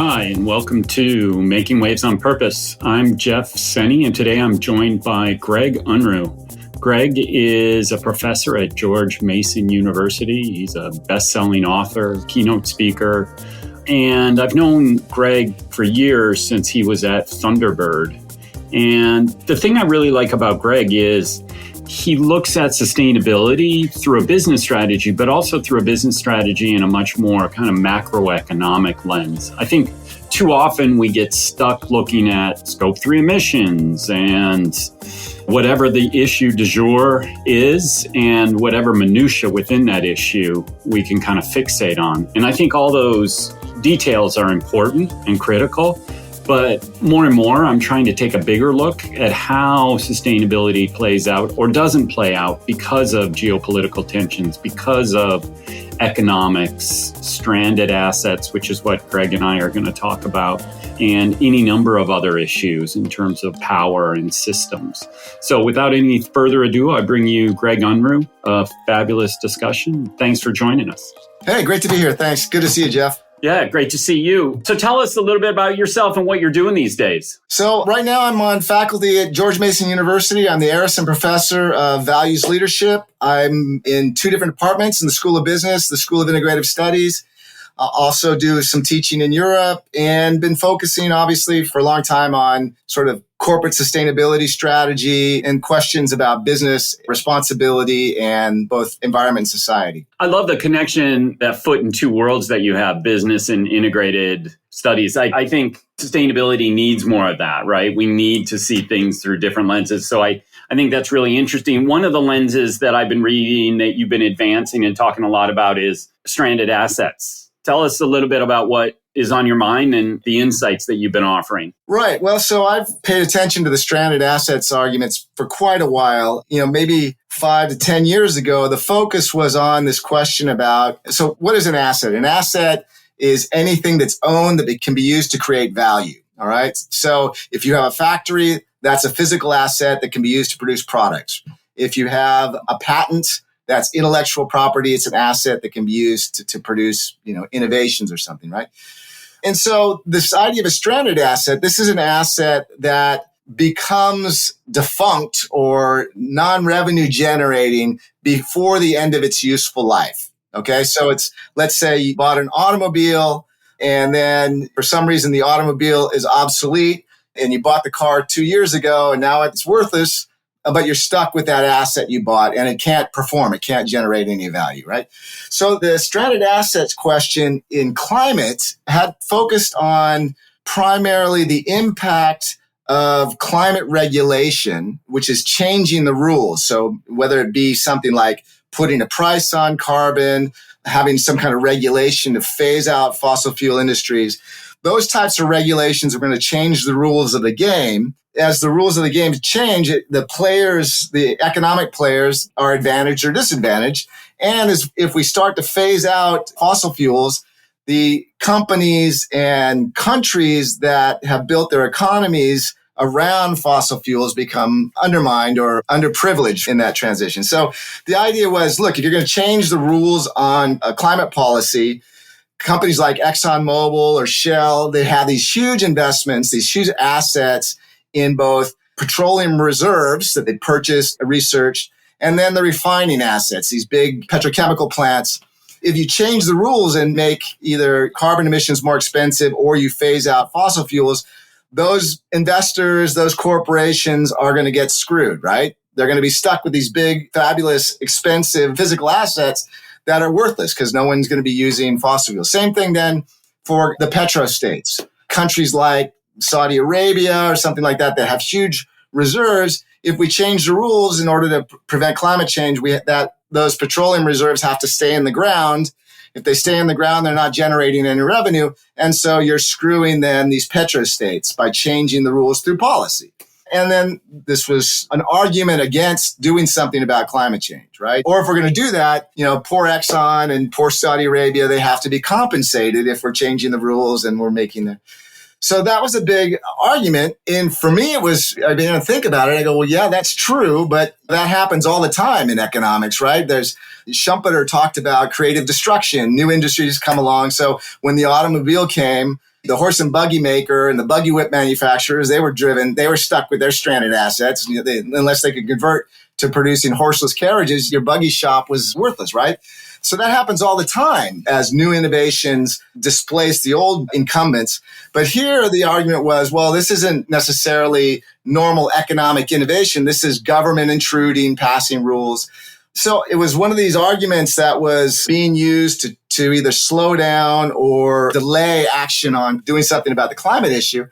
Hi, and welcome to Making Waves on Purpose. I'm Jeff Senny, and today I'm joined by Greg Unruh. Greg is a professor at George Mason University. He's a best-selling author, keynote speaker, and I've known Greg for years since he was at Thunderbird. And the thing I really like about Greg is he looks at sustainability through a business strategy, but also through a business strategy in a much more kind of macroeconomic lens. I think too often we get stuck looking at scope 3 emissions and whatever the issue du jour is and whatever minutia within that issue we can kind of fixate on. And I think all those details are important and critical. But more and more, I'm trying to take a bigger look at how sustainability plays out or doesn't play out because of geopolitical tensions, because of economics, stranded assets, which is what Greg and I are going to talk about, and any number of other issues in terms of power and systems. So without any further ado, I bring you Greg Unruh, a fabulous discussion. Thanks for joining us. Hey, great to be here. Thanks. Good to see you, Jeff. Yeah, great to see you. So tell us a little bit about yourself and what you're doing these days. So right now I'm on faculty at George Mason University. I'm the Arison Professor of Values Leadership. I'm in two different departments in the School of Business, the School of Integrative Studies. I also do some teaching in Europe and been focusing obviously for a long time on sort of corporate sustainability strategy and questions about business responsibility and both environment and society. I love the connection, that foot in two worlds that you have, business and integrated studies. I think sustainability needs more of that, right? We need to see things through different lenses. So I think that's really interesting. One of the lenses that I've been reading that you've been advancing and talking a lot about is stranded assets. Tell us a little bit about what is on your mind and the insights that you've been offering. Right. Well, so I've paid attention to the stranded assets arguments for quite a while. Maybe 5 to 10 years ago, the focus was on this question about, so what is an asset? An asset is anything that's owned that can be used to create value. All right. So if you have a factory, that's a physical asset that can be used to produce products. If you have a patent, that's intellectual property. It's an asset that can be used to produce, innovations or something, right? And so this idea of a stranded asset, this is an asset that becomes defunct or non-revenue generating before the end of its useful life. Okay, so let's say you bought an automobile and then for some reason the automobile is obsolete and you bought the car 2 years ago and now it's worthless. But you're stuck with that asset you bought and it can't perform. It can't generate any value, right? So the stranded assets question in climate had focused on primarily the impact of climate regulation, which is changing the rules. So whether it be something like putting a price on carbon, having some kind of regulation to phase out fossil fuel industries, those types of regulations are going to change the rules of the game. As the rules of the game change, the players, the economic players are advantaged or disadvantaged. And if we start to phase out fossil fuels, the companies and countries that have built their economies around fossil fuels become undermined or underprivileged in that transition. So the idea was, look, if you're going to change the rules on a climate policy, companies like ExxonMobil or Shell, they have these huge investments, these huge assets in both petroleum reserves that they purchased, researched, and then the refining assets, these big petrochemical plants. If you change the rules and make either carbon emissions more expensive or you phase out fossil fuels, those investors, those corporations are going to get screwed, right? They're going to be stuck with these big, fabulous, expensive physical assets that are worthless because no one's going to be using fossil fuels. Same thing then for the petrostates. Countries like Saudi Arabia or something like that have huge reserves. If we change the rules in order to prevent climate change, those petroleum reserves have to stay in the ground. If they stay in the ground, they're not generating any revenue. And so you're screwing then these petrostates by changing the rules through policy. And then this was an argument against doing something about climate change, right? Or if we're going to do that, poor Exxon and poor Saudi Arabia, they have to be compensated if we're changing the rules and we're making the... So that was a big argument. And for me, I began to think about it. I go, well, yeah, that's true, but that happens all the time in economics, right? Schumpeter talked about creative destruction. New industries come along. So when the automobile came, the horse and buggy maker and the buggy whip manufacturers, they were stuck with their stranded assets. Unless they could convert to producing horseless carriages, your buggy shop was worthless, right? So that happens all the time as new innovations displace the old incumbents. But here the argument was, well, this isn't necessarily normal economic innovation. This is government intruding, passing rules. So it was one of these arguments that was being used to either slow down or delay action on doing something about the climate issue.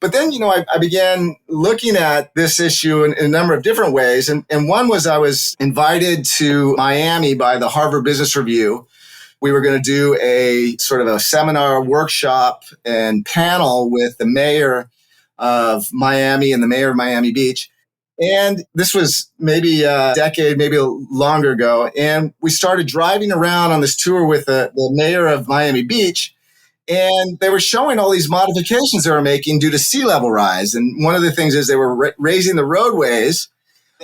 But then, I began looking at this issue in a number of different ways. And one was I was invited to Miami by the Harvard Business Review. We were going to do a sort of a seminar, workshop, and panel with the mayor of Miami and the mayor of Miami Beach. And this was maybe a decade, maybe longer ago. And we started driving around on this tour with the mayor of Miami Beach. And they were showing all these modifications they were making due to sea level rise. And one of the things is they were raising the roadways.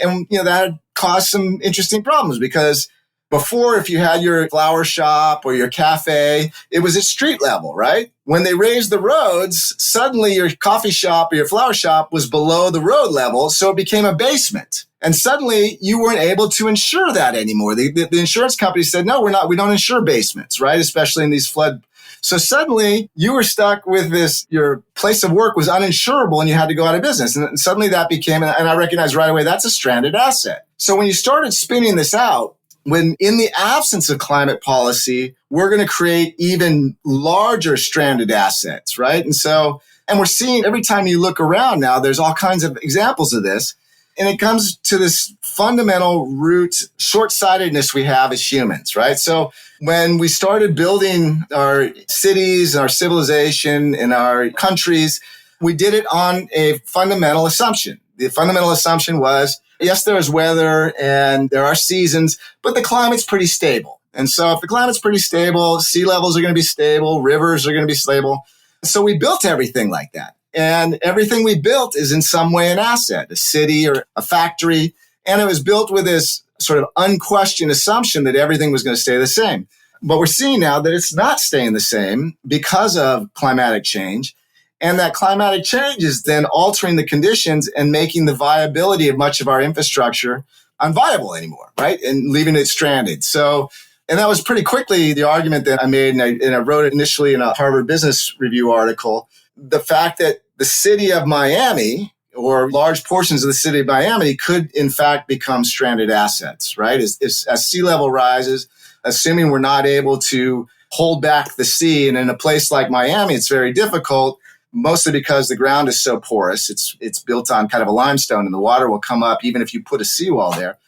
And, that had caused some interesting problems because before, if you had your flower shop or your cafe, it was at street level, right? When they raised the roads, suddenly your coffee shop or your flower shop was below the road level. So it became a basement. And suddenly you weren't able to insure that anymore. The insurance company said, no, we don't insure basements, right? Especially in these flood. So suddenly you were stuck with this, your place of work was uninsurable and you had to go out of business. And suddenly that became, and I recognized right away, that's a stranded asset. So when you started spinning this out, when in the absence of climate policy, we're going to create even larger stranded assets, right? And we're seeing every time you look around now, there's all kinds of examples of this. And it comes to this fundamental root short-sightedness we have as humans, right? So when we started building our cities and our civilization and our countries, we did it on a fundamental assumption. The fundamental assumption was, yes, there is weather and there are seasons, but the climate's pretty stable. And so if the climate's pretty stable, sea levels are going to be stable, rivers are going to be stable. So we built everything like that. And everything we built is in some way an asset, a city or a factory. And it was built with this sort of unquestioned assumption that everything was going to stay the same. But we're seeing now that it's not staying the same because of climatic change. And that climatic change is then altering the conditions and making the viability of much of our infrastructure unviable anymore, right? And leaving it stranded. So, and that was pretty quickly the argument that I made, and I wrote it initially in a Harvard Business Review article. The fact that the city of Miami or large portions of the city of Miami could in fact become stranded assets, right? As sea level rises, assuming we're not able to hold back the sea. And in a place like Miami, it's very difficult, mostly because the ground is so porous. It's built on kind of a limestone and the water will come up even if you put a seawall there.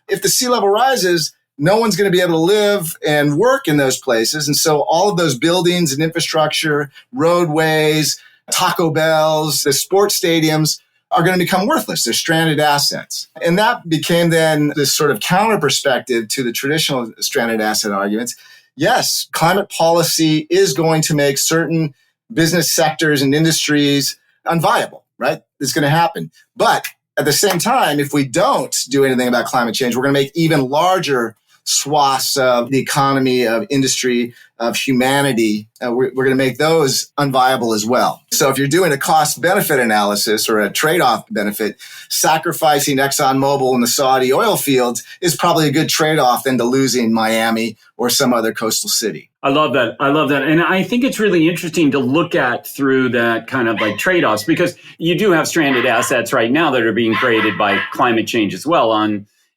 If the sea level rises, no one's going to be able to live and work in those places. And so all of those buildings and infrastructure, roadways, Taco Bells, the sports stadiums are going to become worthless. They're stranded assets. And that became then this sort of counter perspective to the traditional stranded asset arguments. Yes, climate policy is going to make certain business sectors and industries unviable, right? It's going to happen. But at the same time, if we don't do anything about climate change, we're going to make even larger swaths of the economy, of industry, of humanity. We're going to make those unviable as well. So if you're doing a cost-benefit analysis or a trade-off benefit, sacrificing ExxonMobil in the Saudi oil fields is probably a good trade-off than to losing Miami or some other coastal city. I love that. And I think it's really interesting to look at through that kind of like trade-offs, because you do have stranded assets right now that are being created by climate change as well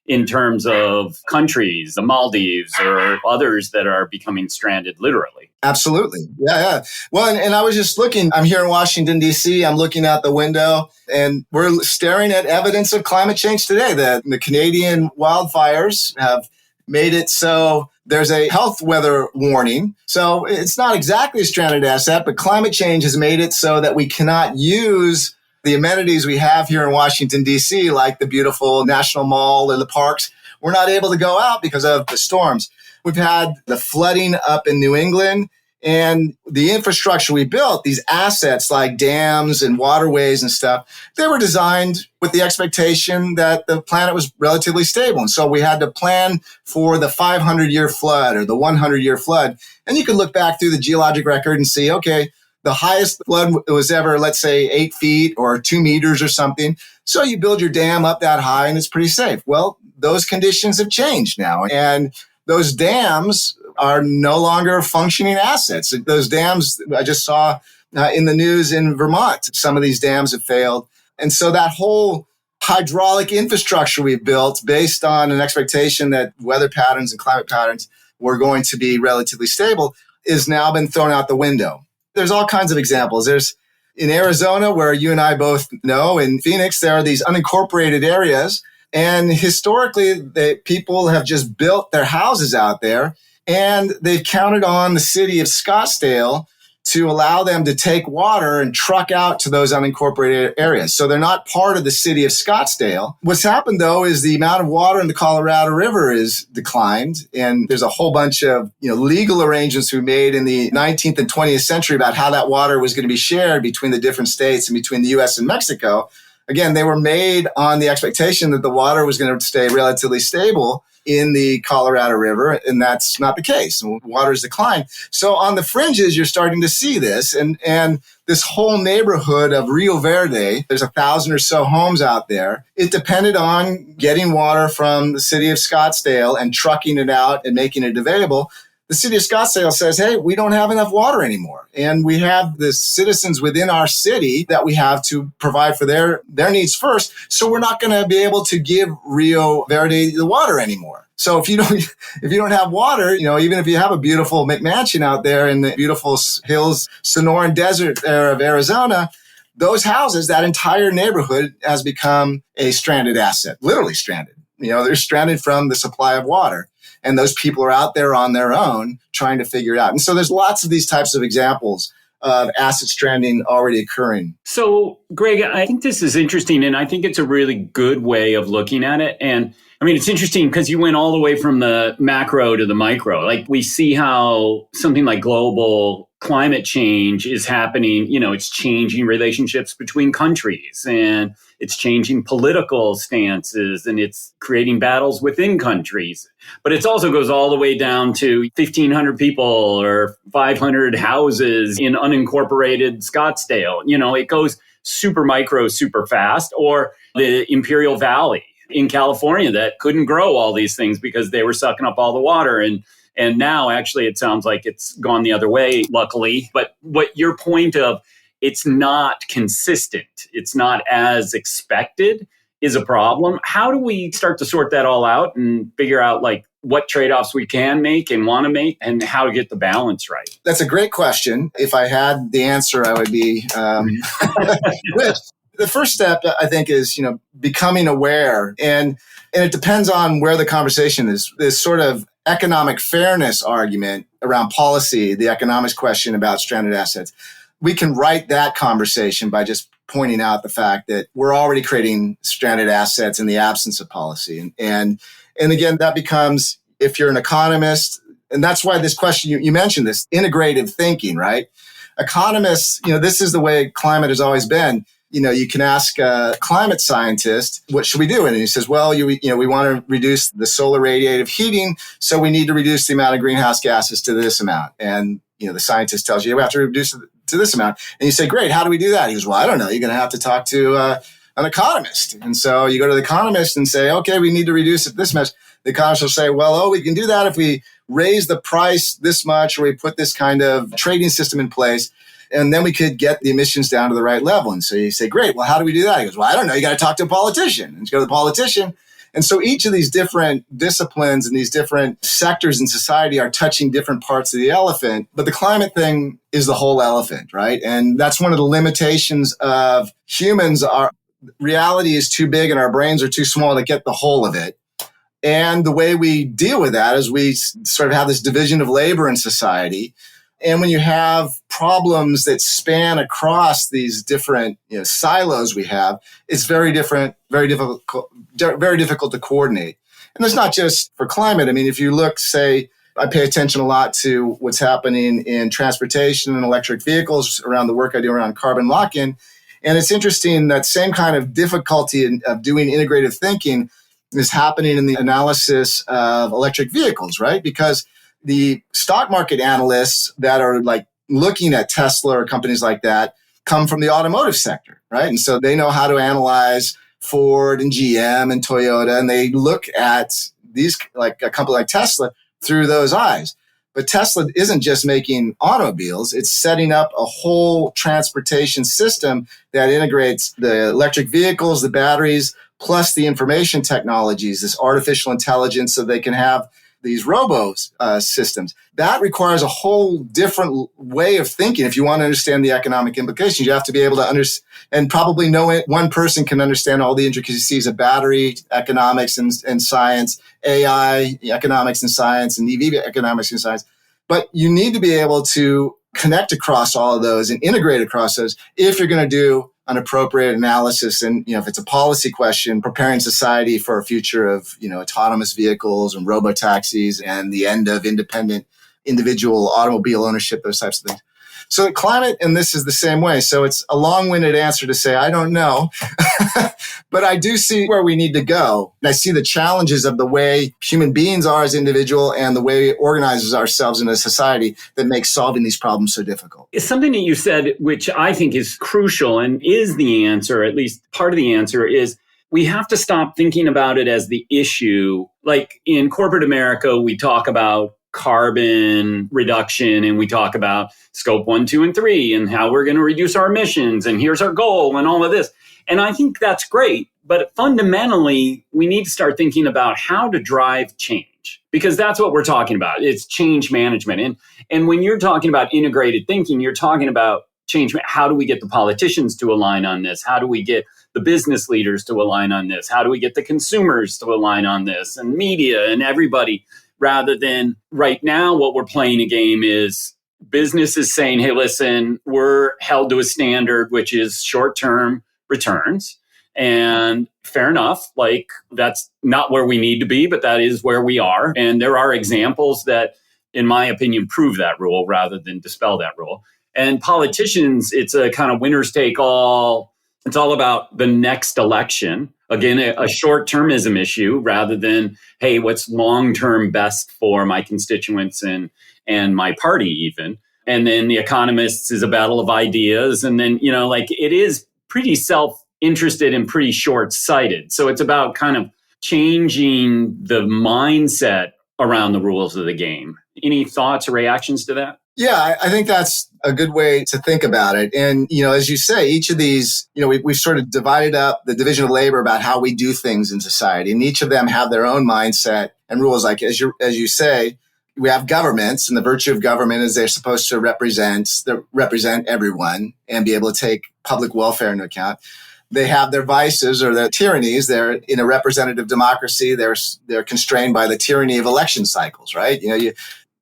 in terms of countries, the Maldives or others that are becoming stranded literally. Absolutely. Yeah. Well, and I was just looking, I'm here in Washington, D.C. I'm looking out the window and we're staring at evidence of climate change today. The Canadian wildfires have made it so there's a health weather warning. So it's not exactly a stranded asset, but climate change has made it so that we cannot use the amenities we have here in Washington, D.C., like the beautiful National Mall and the parks. We're not able to go out because of the storms. We've had the flooding up in New England, and the infrastructure we built, these assets like dams and waterways and stuff, they were designed with the expectation that the planet was relatively stable. And so we had to plan for the 500-year flood or the 100-year flood. And you can look back through the geologic record and see, okay, the highest flood was ever, let's say, 8 feet or 2 meters or something. So you build your dam up that high and it's pretty safe. Well, those conditions have changed now. And those dams are no longer functioning assets. Those dams, I just saw in the news in Vermont, some of these dams have failed. And so that whole hydraulic infrastructure we've built based on an expectation that weather patterns and climate patterns were going to be relatively stable is now been thrown out the window. There's all kinds of examples. There's in Arizona, where you and I both know, in Phoenix, there are these unincorporated areas. And historically, people have just built their houses out there, and they've counted on the city of Scottsdale to allow them to take water and truck out to those unincorporated areas. So they're not part of the city of Scottsdale. What's happened, though, is the amount of water in the Colorado River is declined. And there's a whole bunch of legal arrangements we made in the 19th and 20th century about how that water was going to be shared between the different states and between the U.S. and Mexico. Again, they were made on the expectation that the water was going to stay relatively stable in the Colorado River, and that's not the case. Water's declined. So on the fringes, you're starting to see this, and this whole neighborhood of Rio Verde, there's 1,000 or so homes out there. It depended on getting water from the city of Scottsdale and trucking it out and making it available. The city of Scottsdale says, hey, we don't have enough water anymore. And we have the citizens within our city that we have to provide for their needs first. So we're not going to be able to give Rio Verde the water anymore. So if you don't have water, even if you have a beautiful McMansion out there in the beautiful hills, Sonoran Desert there of Arizona, those houses, that entire neighborhood has become a stranded asset, literally stranded. They're stranded from the supply of water. And those people are out there on their own trying to figure it out. And so there's lots of these types of examples of asset stranding already occurring. So, Greg, I think this is interesting, and I think it's a really good way of looking at it. And I mean, it's interesting because you went all the way from the macro to the micro. Like, we see how something like global climate change is happening. It's changing relationships between countries, and it's changing political stances, and it's creating battles within countries. But it also goes all the way down to 1,500 people or 500 houses in unincorporated Scottsdale. It goes super micro, super fast. Or the Imperial Valley in California that couldn't grow all these things because they were sucking up all the water. And now actually it sounds like it's gone the other way, luckily. But what your point of it's not consistent, it's not as expected, is a problem. How do we start to sort that all out and figure out what trade-offs we can make and want to make and how to get the balance right? That's a great question. If I had the answer, I would be rich. The first step, I think, is, becoming aware. And it depends on where the conversation is. This sort of economic fairness argument around policy, the economics question about stranded assets. We can write that conversation by just pointing out the fact that we're already creating stranded assets in the absence of policy. And again, that becomes, if you're an economist, and that's why this question, you mentioned this, integrative thinking, right? Economists, this is the way climate has always been. You can ask a climate scientist, what should we do? And he says, well, we want to reduce the solar radiative heating, so we need to reduce the amount of greenhouse gases to this amount. And, the scientist tells you, we have to reduce it to this amount. And you say, great, how do we do that? He goes, well, I don't know. You're going to have to talk to an economist. And so you go to the economist and say, okay, we need to reduce it this much. The economist will say, well, we can do that if we raise the price this much, or we put this kind of trading system in place. And then we could get the emissions down to the right level. And so you say, great, well, how do we do that? He goes, well, I don't know. You got to talk to a politician. And you go to the politician. And so each of these different disciplines and these different sectors in society are touching different parts of the elephant. But the climate thing is the whole elephant, right? And that's one of the limitations of humans. Our reality is too big and our brains are too small to get the whole of it. And the way we deal with that is we sort of have this division of labor in society. And when you have problems that span across these different silos we have, it's very difficult to coordinate. And that's not just for climate. I mean, if you look, say, I pay attention a lot to what's happening in transportation and electric vehicles around the work I do around carbon lock-in. And it's interesting that same kind of difficulty of doing integrative thinking is happening in the analysis of electric vehicles, right? Because the stock market analysts that are looking at Tesla or companies like that come from the automotive sector, right? And so they know how to analyze Ford and GM and Toyota, and they look at these, like a company like Tesla, through those eyes. But Tesla isn't just making automobiles, it's setting up a whole transportation system that integrates the electric vehicles, the batteries, plus the information technologies, this artificial intelligence, so they can have these systems. That requires a whole different way of thinking. If you want to understand the economic implications, you have to be able to understand, and probably know it. One person can understand all the intricacies of battery economics and science, AI economics and science, and EV economics and science. But you need to be able to connect across all of those and integrate across those if you're going to do an appropriate analysis. And, if it's a policy question, preparing society for a future of, autonomous vehicles and robotaxis and the end of independent individual automobile ownership, those types of things. So climate, and this is the same way. So it's a long-winded answer to say, I don't know, but I do see where we need to go. And I see the challenges of the way human beings are as individual and the way it organizes ourselves in a society that makes solving these problems so difficult. It's something that you said, which I think is crucial and is the answer, at least part of the answer, is we have to stop thinking about it as the issue. Like in corporate America, we talk about carbon reduction and we talk about scope 1, 2, and 3 and how we're going to reduce our emissions and here's our goal and all of this. And I think that's great. But fundamentally, we need to start thinking about how to drive change, because that's what we're talking about. It's change management. And when you're talking about integrated thinking, you're talking about change. How do we get the politicians to align on this? How do we get the business leaders to align on this? How do we get the consumers to align on this, and media and everybody? Rather than right now, what we're playing a game is business is saying, hey, listen, we're held to a standard, which is short-term returns. And fair enough, like that's not where we need to be, but that is where we are. And there are examples that, in my opinion, prove that rule rather than dispel that rule. And politicians, it's a kind of winners take all. It's all about the next election. Again, a short-termism issue rather than, hey, what's long-term best for my constituents and my party even. And then the economists is a battle of ideas. And then, it is pretty self-interested and pretty short-sighted. So it's about kind of changing the mindset around the rules of the game. Any thoughts or reactions to that? Yeah, I think that's a good way to think about it. And, as you say, each of these, we've sort of divided up the division of labor about how we do things in society. And each of them have their own mindset and rules. Like, as you say, we have governments, and the virtue of government is they're supposed to represent everyone and be able to take public welfare into account. They have their vices or their tyrannies. They're in a representative democracy. They're constrained by the tyranny of election cycles, right?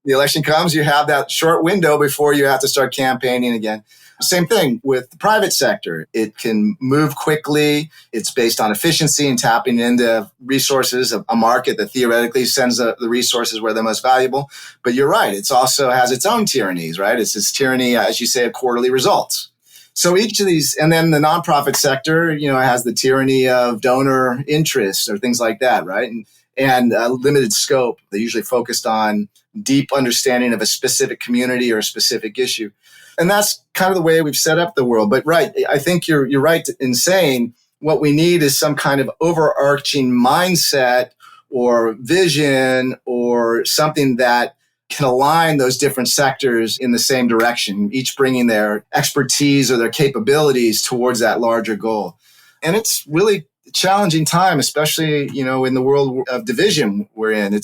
The election comes, you have that short window before you have to start campaigning again. Same thing with the private sector. It can move quickly. It's based on efficiency and tapping into resources of a market that theoretically sends the resources where they're most valuable. But you're right. It also has its own tyrannies, right? It's this tyranny, as you say, of quarterly results. So each of these, and then the nonprofit sector, has the tyranny of donor interests or things like that, right? And limited scope. They're usually focused on deep understanding of a specific community or a specific issue. And that's kind of the way we've set up the world. But right, I think you're right in saying what we need is some kind of overarching mindset or vision or something that can align those different sectors in the same direction, each bringing their expertise or their capabilities towards that larger goal. And it's really a challenging time, especially, in the world of division we're in.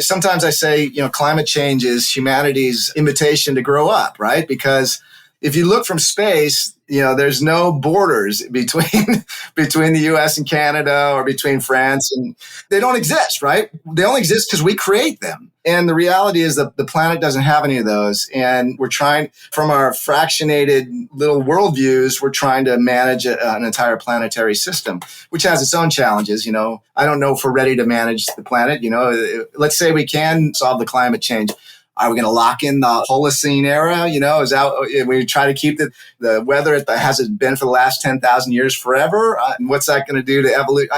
Sometimes I say, climate change is humanity's invitation to grow up, right? Because if you look from space, there's no borders between the US and Canada or between France, and they don't exist, right? They only exist because we create them. And the reality is that the planet doesn't have any of those. And we're trying, from our fractionated little worldviews, we're trying to manage an entire planetary system, which has its own challenges. I don't know if we're ready to manage the planet. Let's say we can solve the climate change. Are we going to lock in the Holocene era? Is that we try to keep the weather as it been for the last 10,000 years forever? What's that going to do to evolution?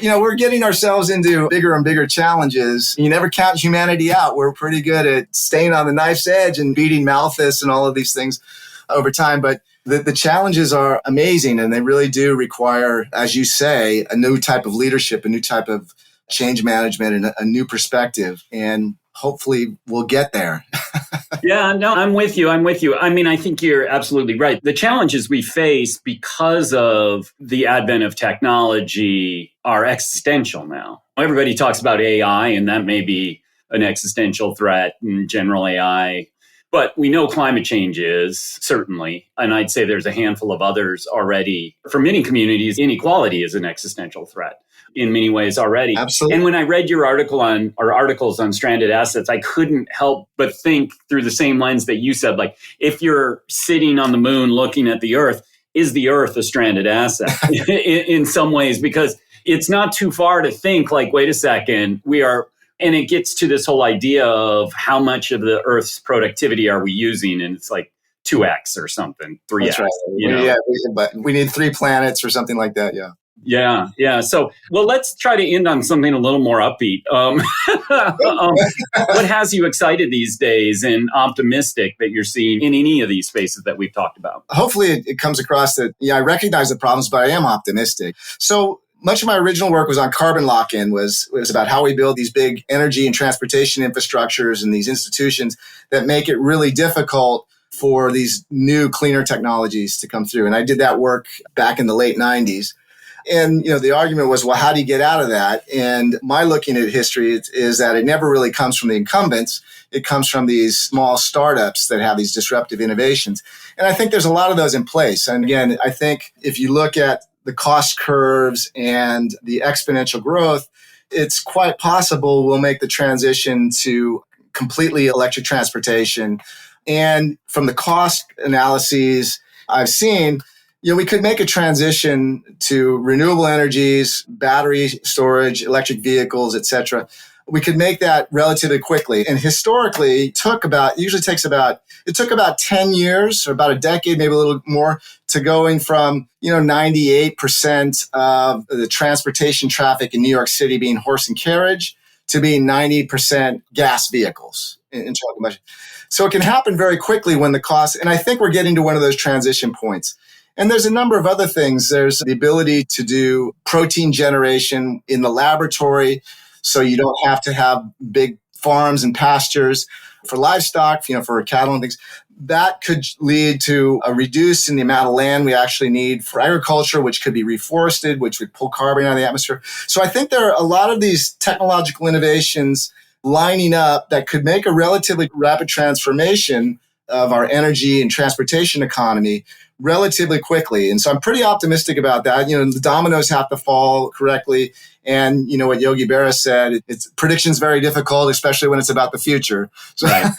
We're getting ourselves into bigger and bigger challenges. You never count humanity out. We're pretty good at staying on the knife's edge and beating Malthus and all of these things over time. But the challenges are amazing, and they really do require, as you say, a new type of leadership, a new type of change management, and a new perspective. And hopefully we'll get there. Yeah, no, I'm with you. I mean, I think you're absolutely right. The challenges we face because of the advent of technology are existential now. Everybody talks about AI, and that may be an existential threat in general AI. But we know climate change is, certainly. And I'd say there's a handful of others already. For many communities, inequality is an existential threat in many ways already. Absolutely. And when I read your articles on stranded assets, I couldn't help but think through the same lens that you said, like, if you're sitting on the moon looking at the Earth, is the Earth a stranded asset in some ways? Because it's not too far to think, like, wait a second, we are. And it gets to this whole idea of how much of the Earth's productivity are we using? And it's like 2x or something, 3x. That's right. Yeah, but we need 3 planets or something like that. Yeah. Yeah. So, well, let's try to end on something a little more upbeat. What has you excited these days and optimistic that you're seeing in any of these spaces that we've talked about? Hopefully it comes across that, I recognize the problems, but I am optimistic. So much of my original work was on carbon lock-in, was about how we build these big energy and transportation infrastructures and these institutions that make it really difficult for these new, cleaner technologies to come through. And I did that work back in the late 90s. And, the argument was, well, how do you get out of that? And my looking at history is that it never really comes from the incumbents. It comes from these small startups that have these disruptive innovations. And I think there's a lot of those in place. And again, I think if you look at the cost curves and the exponential growth, it's quite possible we'll make the transition to completely electric transportation. And from the cost analyses I've seen, we could make a transition to renewable energies, battery storage, electric vehicles, et cetera. We could make that relatively quickly. And historically, it took about 10 years or about a decade, maybe a little more, to going from, 98% of the transportation traffic in New York City being horse and carriage to being 90% gas vehicles in internal combustion. So it can happen very quickly when the cost, and I think we're getting to one of those transition points. And there's a number of other things. There's the ability to do protein generation in the laboratory, so you don't have to have big farms and pastures for livestock, for cattle and things. That could lead to a reduce in the amount of land we actually need for agriculture, which could be reforested, which would pull carbon out of the atmosphere. So I think there are a lot of these technological innovations lining up that could make a relatively rapid transformation of our energy and transportation economy relatively quickly. And so I'm pretty optimistic about that. The dominoes have to fall correctly. And what Yogi Berra said, prediction's very difficult, especially when it's about the future. So, right.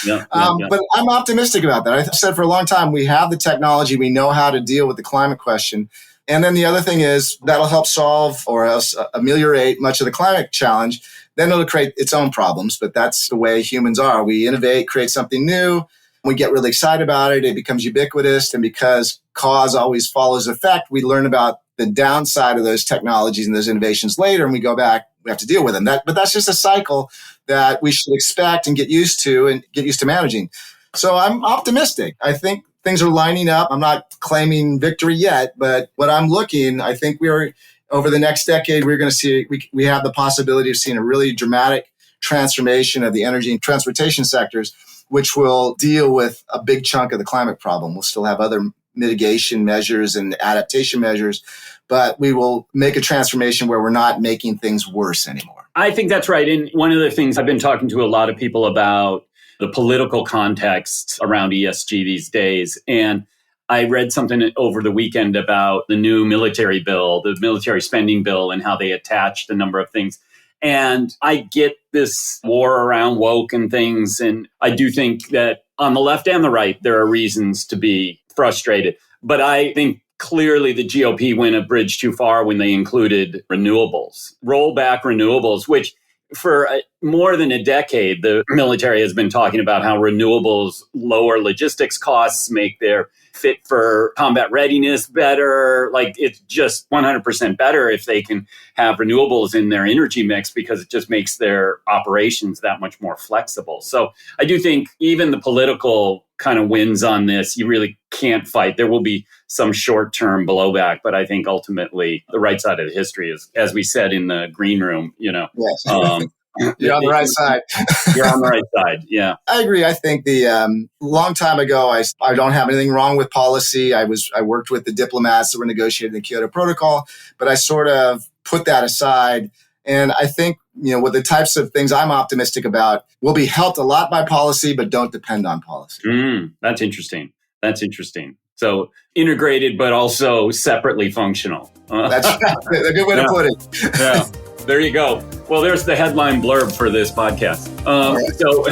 Yeah. But I'm optimistic about that. I've said for a long time, we have the technology. We know how to deal with the climate question. And then the other thing is that'll help solve or else ameliorate much of the climate challenge. Then it'll create its own problems. But that's the way humans are. We innovate, create something new. We get really excited about it. It becomes ubiquitous. And because cause always follows effect, we learn about the downside of those technologies and those innovations later, and we go back, we have to deal with them. But that's just a cycle that we should expect and get used to managing. So I'm optimistic. I think things are lining up. I'm not claiming victory yet, but what I'm looking, I think over the next decade, we're going to see, we have the possibility of seeing a really dramatic transformation of the energy and transportation sectors, which will deal with a big chunk of the climate problem. We'll still have other mitigation measures and adaptation measures, but we will make a transformation where we're not making things worse anymore. I think that's right. And one of the things I've been talking to a lot of people about the political context around ESG these days. And I read something over the weekend about the new military bill, the military spending bill, and how they attached a number of things. And I get this war around woke and things. And I do think that on the left and the right, there are reasons to be frustrated. But I think clearly the GOP went a bridge too far when they included renewables, roll back renewables, which for more than a decade, the military has been talking about how renewables lower logistics costs, make their fit for combat readiness better. Like it's just 100% better if they can have renewables in their energy mix because it just makes their operations that much more flexible. So I do think even the political kind of wins on this. You really can't fight. There will be some short-term blowback, but I think ultimately the right side of the history is, as we said in the green room, Yes. You're on the right side. You're on the right side. Yeah. I agree. I think the long time ago, I don't have anything wrong with policy. I worked with the diplomats that were negotiating the Kyoto Protocol, but I sort of put that aside. And I think, with the types of things I'm optimistic about, we'll be helped a lot by policy, but don't depend on policy. That's interesting. So integrated, but also separately functional. That's a good way to put it. Yeah. There you go. Well, there's the headline blurb for this podcast. So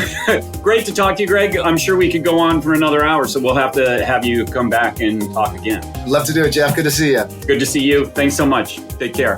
great to talk to you, Greg. I'm sure we could go on for another hour, so we'll have to have you come back and talk again. Love to do it, Jeff. Good to see you. Good to see you. Thanks so much. Take care.